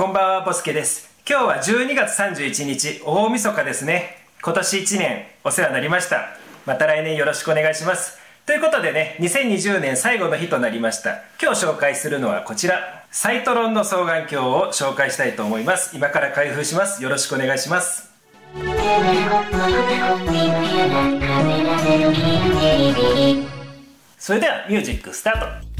こんばんは、ボスケです。今日は12月31日、大晦日ですね。今年1年お世話になりました。また来年よろしくお願いします。ということでね、2020年最後の日となりました。今日紹介するのはこちら。サイトロンの双眼鏡を紹介したいと思います。今から開封します。よろしくお願いします。それではミュージックスタート。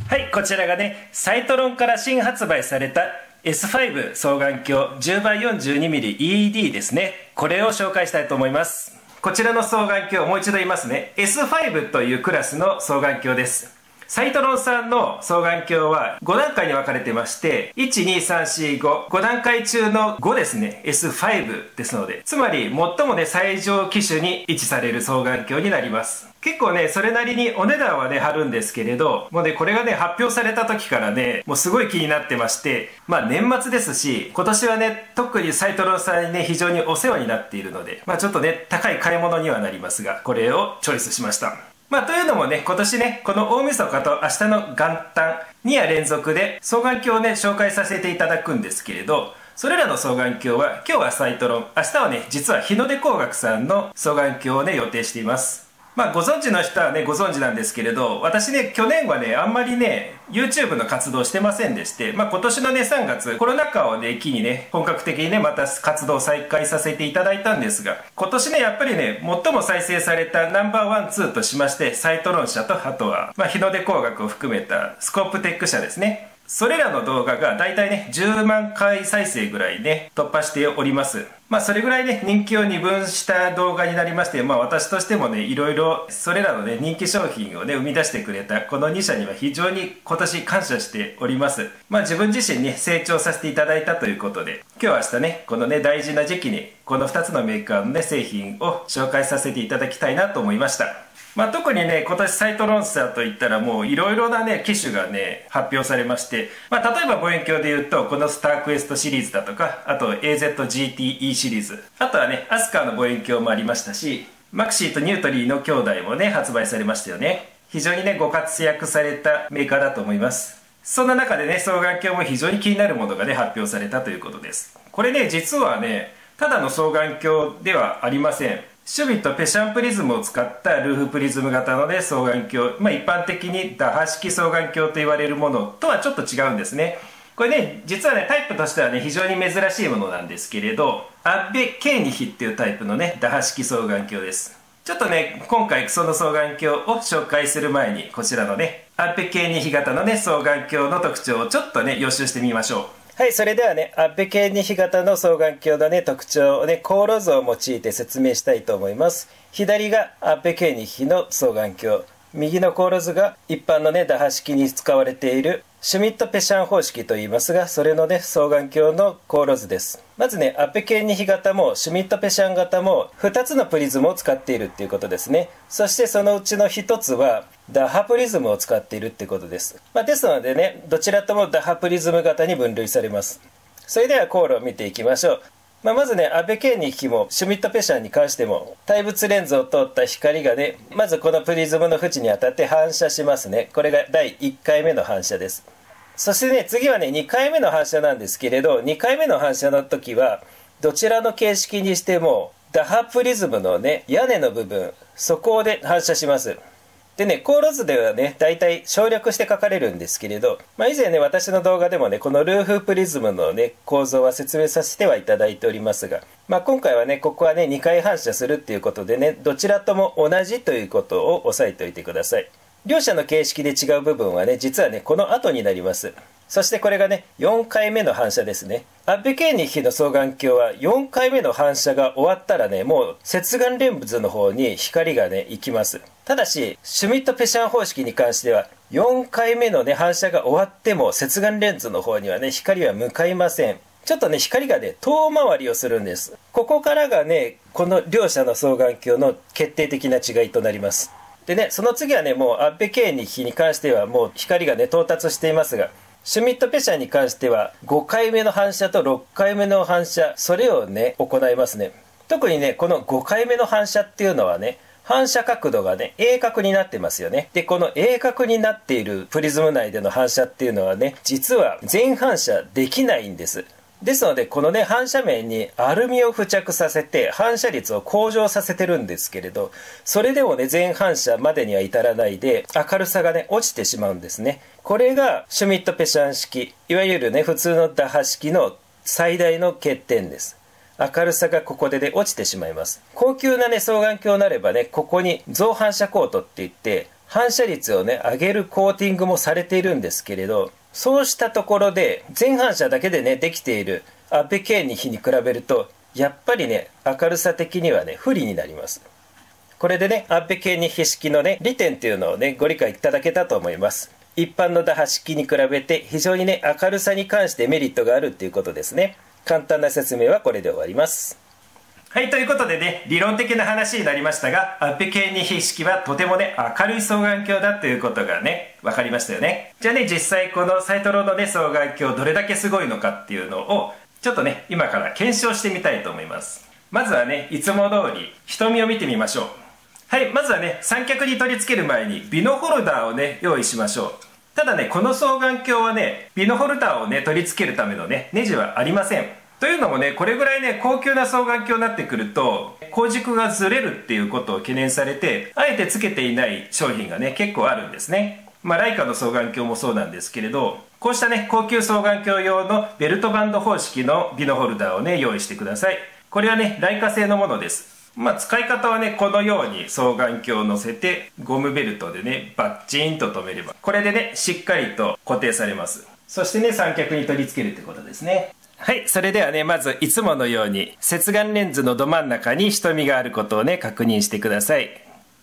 はい、こちらがね、サイトロンから新発売された S5 双眼鏡 10x42mm ED ですね。これを紹介したいと思います。こちらの双眼鏡、もう一度言いますね。S5 というクラスの双眼鏡です。サイトロンさんの双眼鏡は5段階に分かれてまして、1、2、3、4、5、5段階中の5ですね。S5 ですので、つまり最もね、最上機種に位置される双眼鏡になります。結構ね、それなりにお値段はね、張るんですけれど、もうね、これがね、発表された時からね、もうすごい気になってまして、まあ年末ですし、今年はね、特にサイトロンさんにね、非常にお世話になっているので、まあちょっとね、高い買い物にはなりますが、これをチョイスしました。まあというのもね、今年ね、この大晦日と明日の元旦、2夜連続で双眼鏡をね、紹介させていただくんですけれど、それらの双眼鏡は、今日はサイトロン、明日はね、実は日の出工学さんの双眼鏡をね、予定しています。まあご存知の人はね、ご存知なんですけれど、私ね、去年はね、あんまりね、YouTube の活動してませんでして、まあ今年のね、3月、コロナ禍をね、機にね、本格的にね、また活動を再開させていただいたんですが、今年ね、やっぱりね、最も再生されたナンバーワン、ツーとしまして、サイトロン社と、あとは、まあ日の出工学を含めたスコープテック社ですね。それらの動画がだいたいね、10万回再生ぐらいね、突破しております。まあそれぐらいね、人気を二分した動画になりまして、まあ私としてもね、いろいろそれらのね、人気商品をね、生み出してくれたこの2社には非常に今年感謝しております。まあ自分自身ね、成長させていただいたということで、今日明日ね、このね、大事な時期に、この2つのメーカーのね、製品を紹介させていただきたいなと思いました。まあ、特にね、今年サイトロン社といったらもういろいろなね、機種がね、発表されまして、まあ、例えば望遠鏡で言うと、このスタークエストシリーズだとか、あと AZGTE シリーズ、あとはね、アスカーの望遠鏡もありましたし、マクシーとニュートリーの兄弟もね、発売されましたよね。非常にね、ご活躍されたメーカーだと思います。そんな中でね、双眼鏡も非常に気になるものがね、発表されたということです。これね、実はね、ただの双眼鏡ではありません。シュミットペシャンプリズムを使ったルーフプリズム型のね、双眼鏡、まあ一般的に打破式双眼鏡と言われるものとはちょっと違うんですね。これね、実はね、タイプとしてはね、非常に珍しいものなんですけれど、アッベ・ケーニヒっていうタイプのね、打破式双眼鏡です。ちょっとね、今回その双眼鏡を紹介する前に、こちらのね、アッベ・ケーニヒ型のね、双眼鏡の特徴をちょっとね、予習してみましょう。はい、それではね、アッベケーニヒ型の双眼鏡のね、特徴をね、航路図を用いて説明したいと思います。左がアッベケーニヒの双眼鏡。右の航路図が一般のね、打破式に使われているシュミットペシャン方式と言いますが、それのね、双眼鏡の航路図です。まずね、アッベケーニヒ型もシュミットペシャン型も2つのプリズムを使っているっていうことですね。そしてそのうちの1つは打破プリズムを使っているってことです。ですのでね、どちらとも打破プリズム型に分類されます。それでは航路を見ていきましょう。まずね、アッベケーニヒもシュミットペシャンに関しても対物レンズを通った光がね、まずこのプリズムの縁に当たって反射しますね。これが第1回目の反射です。そしてね、次はね、2回目の反射なんですけれど、2回目の反射の時はどちらの形式にしても打破プリズムのね、屋根の部分、そこで反射します。でね、航路図ではね、だいたい省略して書かれるんですけれど、以前ね、私の動画でもね、このルーフプリズムのね、構造は説明させてはいただいておりますが、今回はね、ここはね、2回反射するっていうことでね、どちらとも同じということを押さえておいてください。両者の形式で違う部分はね、実はね、この後になります。そしてこれがね、4回目の反射ですね。アッベケーニヒの双眼鏡は4回目の反射が終わったらね、もう接眼レンズの方に光がね、行きます。ただし、シュミットペシャン方式に関しては、4回目のね、反射が終わっても接眼レンズの方にはね、光は向かいません。ちょっとね、光がね、遠回りをするんです。ここからがね、この両者の双眼鏡の決定的な違いとなります。でね、その次はね、もうアッベケーニヒに関してはもう光がね、到達していますが、シュミット・ペシャに関しては5回目の反射と6回目の反射、それをね行いますね。特にねこの5回目の反射っていうのはね、反射角度がね鋭角になってますよね。でこの鋭角になっているプリズム内での反射っていうのはね、実は全反射できないんです。ですのでこのね反射面にアルミを付着させて反射率を向上させてるんですけれど、それでもね全反射までには至らないで明るさがね落ちてしまうんですね。これがシュミット・ペシャン式、いわゆるね普通の打破式の最大の欠点です。明るさがここでね落ちてしまいます。高級なね双眼鏡になればね、ここに増反射コートって言って反射率をね上げるコーティングもされているんですけれど、そうしたところで全反射だけでねできているアッペケーニ比に比べるとやっぱりね明るさ的にはね不利になります。これでねアッペケーニ比式のね利点っていうのをねご理解いただけたと思います。一般の打破式に比べて非常にね明るさに関してメリットがあるっていうことですね。簡単な説明はこれで終わります。はい、ということでね、理論的な話になりましたが、アッペケーニ比式はとてもね明るい双眼鏡だということがね分かりましたよね。じゃあね実際このサイトロのね双眼鏡どれだけすごいのかっていうのをちょっとね今から検証してみたいと思います。まずはねいつも通り瞳を見てみましょう。はい、まずはね三脚に取り付ける前にビノホルダーをね用意しましょう。ただねこの双眼鏡はねビノホルダーをね取り付けるためのねネジはありません。というのもねこれぐらいね高級な双眼鏡になってくると光軸がずれるっていうことを懸念されて、あえてつけていない商品がね結構あるんですね。ライカの双眼鏡もそうなんですけれど、こうしたね高級双眼鏡用のベルトバンド方式のビノホルダーをね用意してください。これはねライカ製のものです。使い方はねこのように双眼鏡を乗せてゴムベルトでねバッチンと留めればこれでねしっかりと固定されます。そしてね三脚に取り付けるってことですね。はい、それではねまずいつものように接眼レンズのど真ん中に瞳があることをね確認してください。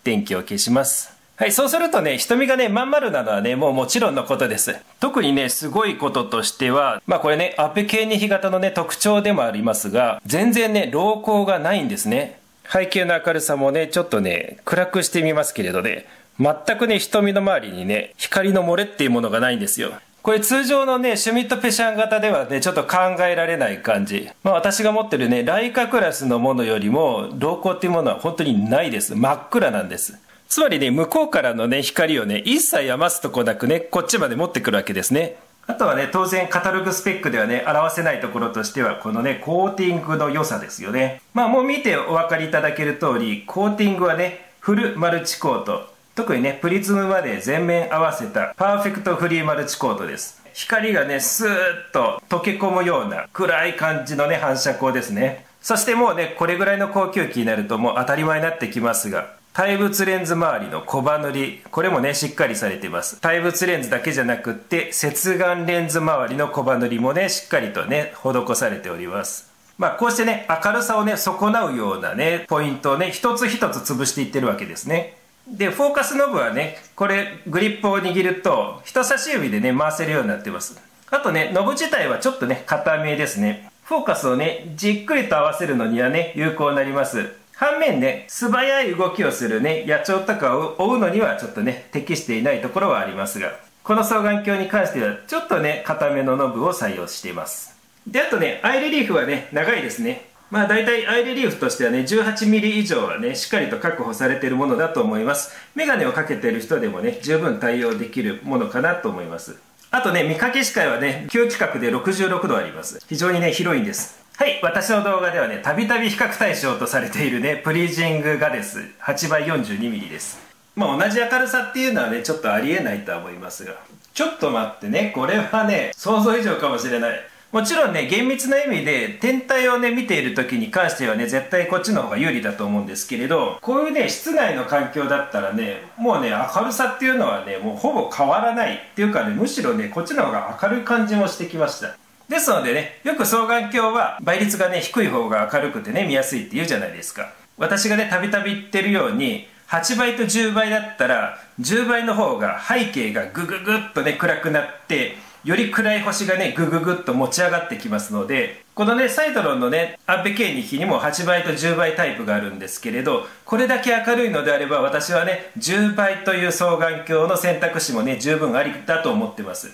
電気を消します。はい、そうするとね瞳がねまん丸なのはねもちろんのことです。特にねすごいこととしてはこれねアッペケーニ比型のね特徴でもありますが、全然ね瞳孔がないんですね。背景の明るさもねちょっとね暗くしてみますけれどね、全くね瞳の周りにね光の漏れっていうものがないんですよ。これ通常のねシュミット・ペシャン型ではねちょっと考えられない感じ。私が持ってるねライカクラスのものよりも瞳孔っていうものは本当にないです。真っ暗なんです。つまりね向こうからのね光をね一切余すとこなくねこっちまで持ってくるわけですね。あとはね当然カタログスペックではね表せないところとしてはこのねコーティングの良さですよね。もう見てお分かりいただける通りコーティングはねフルマルチコート、特にねプリズムまで全面合わせたパーフェクトフリーマルチコートです。光がねスーッと溶け込むような暗い感じのね反射光ですね。そしてもうねこれぐらいの高級機になるともう当たり前になってきますが、対物レンズ周りのコバ塗り、これもねしっかりされています。対物レンズだけじゃなくって接眼レンズ周りのコバ塗りもねしっかりとね施されております。こうしてね明るさをね損なうようなねポイントをね一つ一つ潰していってるわけですね。でフォーカスノブはねこれグリップを握ると人差し指でね回せるようになってます。あとねノブ自体はちょっとね硬めですね。フォーカスをねじっくりと合わせるのにはね有効になります。反面ね素早い動きをするね野鳥とかを追うのにはちょっとね適していないところはありますが、この双眼鏡に関してはちょっとね硬めのノブを採用しています。であとねアイレリーフはね長いですね。だいたいアイレリーフとしてはね 18mm 以上はねしっかりと確保されているものだと思います。メガネをかけている人でもね十分対応できるものかなと思います。あとね見かけ視界はね9規格で66度あります。非常にね広いんです。はい、私の動画ではねたびたび比較対象とされているねプリージングガデス 8x42mm です。同じ明るさっていうのはねちょっとありえないとは思いますが、ちょっと待ってね、これはね想像以上かもしれない。もちろんね厳密な意味で天体をね見ている時に関してはね絶対こっちの方が有利だと思うんですけれど、こういうね室内の環境だったらねもうね明るさっていうのはねもうほぼ変わらないっていうかね、むしろねこっちの方が明るい感じもしてきました。ですのでねよく双眼鏡は倍率がね低い方が明るくてね見やすいって言うじゃないですか。私がねたびたび言ってるように8倍と10倍だったら10倍の方が背景がグググッとね暗くなってより暗い星がねグググッと持ち上がってきますので、このねサイトロンのねアッペケーニ比にも8倍と10倍タイプがあるんですけれど、これだけ明るいのであれば私はね10倍という双眼鏡の選択肢もね十分ありだと思ってます。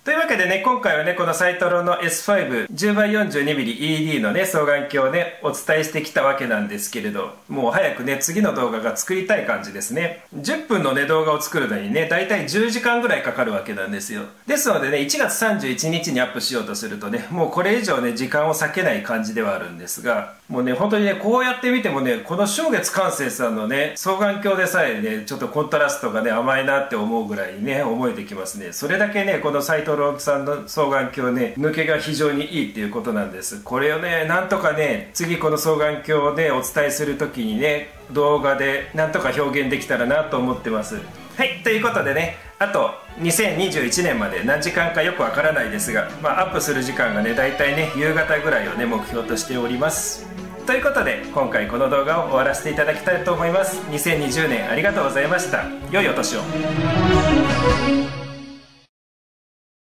というわけでね、今回はね、このサイトロの S5 10x42mm ED のね、双眼鏡をね、お伝えしてきたわけなんですけれど、もう早くね、次の動画が作りたい感じですね。10分のね、動画を作るのにね、だいたい10時間ぐらいかかるわけなんですよ。ですのでね、1月31日にアップしようとするとね、もうこれ以上ね、時間を割けない感じではあるんですが、もうね、本当にね、こうやって見てもね、この正月寛成さんのね、双眼鏡でさえね、ちょっとコントラストがね、甘いなって思うぐらいにね、思えてきますね。それだけね、このサイトロさんの双眼鏡ね、抜けが非常にいいっていうことなんです。これをね、なんとかね、次この双眼鏡をね、お伝えするときにね、動画でなんとか表現できたらなと思ってます。はい、ということでね、あと2021年まで何時間かよくわからないですが、アップする時間がね、だいたいね、夕方ぐらいをね、目標としております。ということで、今回この動画を終わらせていただきたいと思います。2020年ありがとうございました。良いお年を。